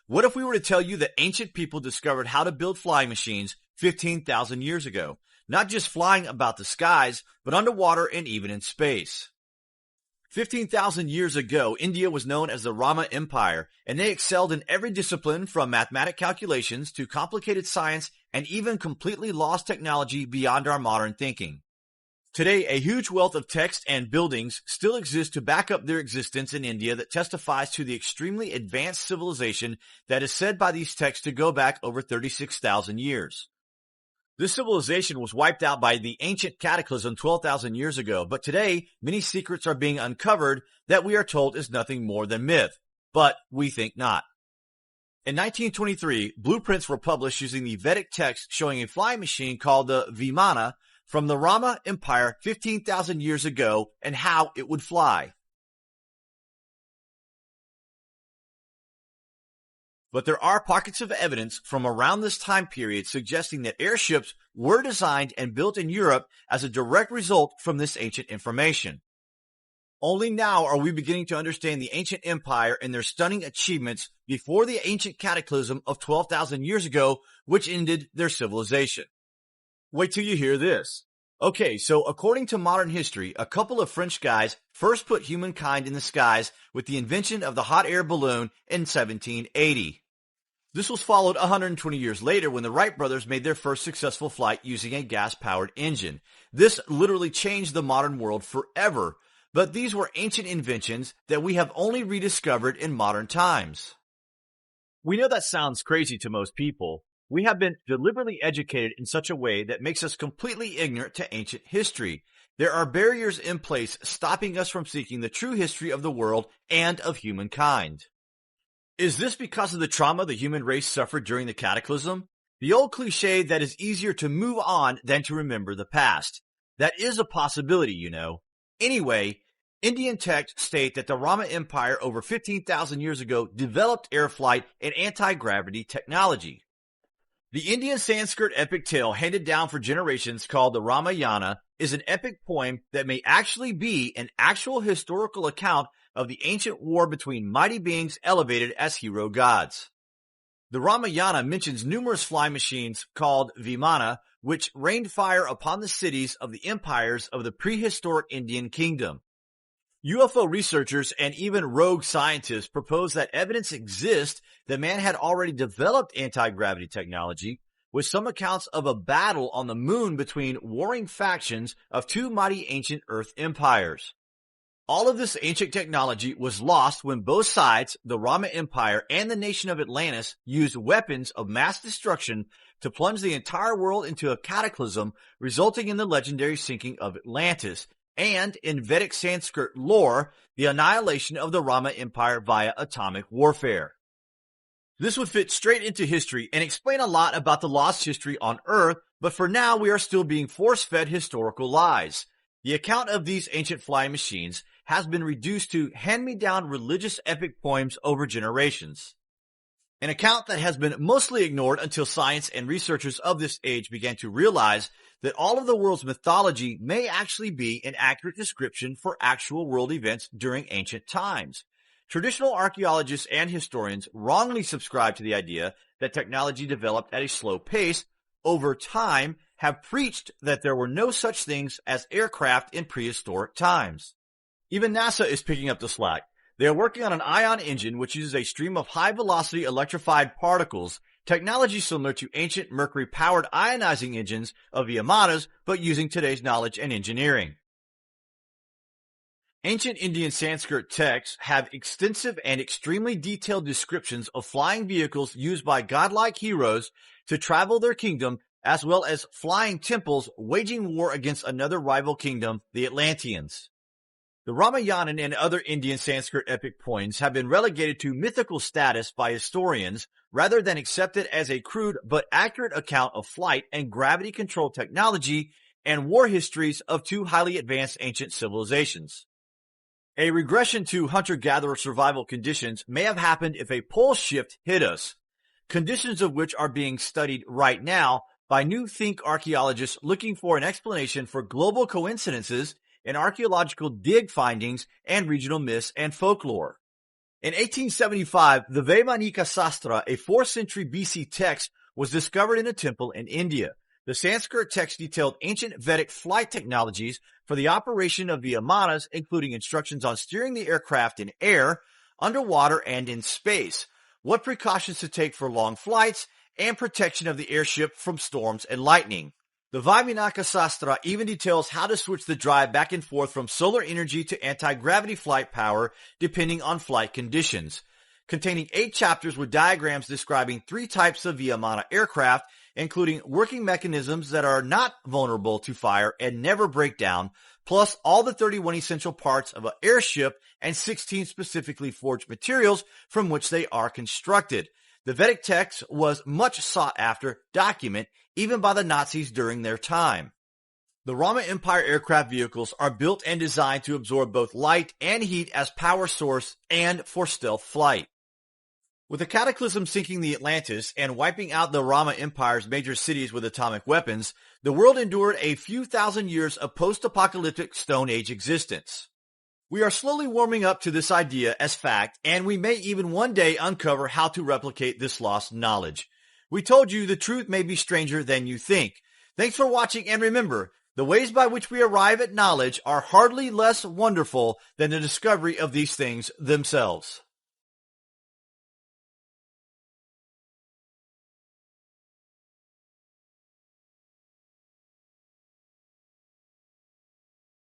What if we were to tell you that ancient people discovered how to build flying machines 15,000 years ago? Not just flying about the skies, but underwater and even in space. 15,000 years ago, India was known as the Rama Empire, and they excelled in every discipline from mathematic calculations to complicated science and even completely lost technology beyond our modern thinking. Today, a huge wealth of text and buildings still exist to back up their existence in India that testifies to the extremely advanced civilization that is said by these texts to go back over 36,000 years. This civilization was wiped out by the ancient cataclysm 12,000 years ago, but today, many secrets are being uncovered that we are told is nothing more than myth. But we think not. In 1923, blueprints were published using the Vedic text showing a flying machine called the Vimana from the Rama Empire 15,000 years ago and how it would fly. But there are pockets of evidence from around this time period suggesting that airships were designed and built in Europe as a direct result from this ancient information. Only now are we beginning to understand the ancient empire and their stunning achievements before the ancient cataclysm of 12,000 years ago, which ended their civilization. Wait till you hear this. Okay, so according to modern history, a couple of French guys first put humankind in the skies with the invention of the hot air balloon in 1780. This was followed 120 years later when the Wright brothers made their first successful flight using a gas-powered engine. This literally changed the modern world forever, but these were ancient inventions that we have only rediscovered in modern times. We know that sounds crazy to most people. We have been deliberately educated in such a way that makes us completely ignorant to ancient history. There are barriers in place stopping us from seeking the true history of the world and of humankind. Is this because of the trauma the human race suffered during the cataclysm? The old cliche that it's easier to move on than to remember the past. That is a possibility, you know. Anyway, Indian texts state that the Rama Empire over 15,000 years ago developed air flight and anti-gravity technology. The Indian Sanskrit epic tale handed down for generations called the Ramayana is an epic poem that may actually be an actual historical account of the ancient war between mighty beings elevated as hero gods. The Ramayana mentions numerous flying machines called Vimana, which rained fire upon the cities of the empires of the prehistoric Indian kingdom. UFO researchers and even rogue scientists propose that evidence exists that man had already developed anti-gravity technology, with some accounts of a battle on the moon between warring factions of two mighty ancient Earth empires. All of this ancient technology was lost when both sides, the Rama Empire and the nation of Atlantis, used weapons of mass destruction to plunge the entire world into a cataclysm, resulting in the legendary sinking of Atlantis, and in Vedic Sanskrit lore, the annihilation of the Rama Empire via atomic warfare. This would fit straight into history and explain a lot about the lost history on Earth, but for now we are still being force-fed historical lies. The account of these ancient flying machines has been reduced to hand-me-down religious epic poems over generations. An account that has been mostly ignored until science and researchers of this age began to realize that all of the world's mythology may actually be an accurate description for actual world events during ancient times. Traditional archaeologists and historians wrongly subscribe to the idea that technology developed at a slow pace over time, have preached that there were no such things as aircraft in prehistoric times. Even NASA is picking up the slack. They are working on an ion engine which uses a stream of high-velocity electrified particles, technology similar to ancient mercury-powered ionizing engines of Vimanas, but using today's knowledge and engineering. Ancient Indian Sanskrit texts have extensive and extremely detailed descriptions of flying vehicles used by godlike heroes to travel their kingdom, as well as flying temples waging war against another rival kingdom, the Atlanteans. The Ramayana and other Indian Sanskrit epic poems have been relegated to mythical status by historians rather than accepted as a crude but accurate account of flight and gravity control technology and war histories of two highly advanced ancient civilizations. A regression to hunter-gatherer survival conditions may have happened if a pole shift hit us, conditions of which are being studied right now by new think archaeologists looking for an explanation for global coincidences in archaeological dig findings and regional myths and folklore. In 1875, the Vaimanika Sastra, a 4th century BC text, was discovered in a temple in India. The Sanskrit text detailed ancient Vedic flight technologies for the operation of Vimanas, including instructions on steering the aircraft in air, underwater, and in space, what precautions to take for long flights, and protection of the airship from storms and lightning. The Vaimanaka Sastra even details how to switch the drive back and forth from solar energy to anti-gravity flight power depending on flight conditions. Containing 8 chapters with diagrams describing 3 types of Vimana aircraft, including working mechanisms that are not vulnerable to fire and never break down, plus all the 31 essential parts of an airship and 16 specifically forged materials from which they are constructed. The Vedic text was much sought after document, even by the Nazis during their time. The Rama Empire aircraft vehicles are built and designed to absorb both light and heat as power source and for stealth flight. With the cataclysm sinking the Atlantis and wiping out the Rama Empire's major cities with atomic weapons, the world endured a few thousand years of post-apocalyptic Stone Age existence. We are slowly warming up to this idea as fact, and we may even one day uncover how to replicate this lost knowledge. We told you the truth may be stranger than you think. Thanks for watching, and remember, the ways by which we arrive at knowledge are hardly less wonderful than the discovery of these things themselves.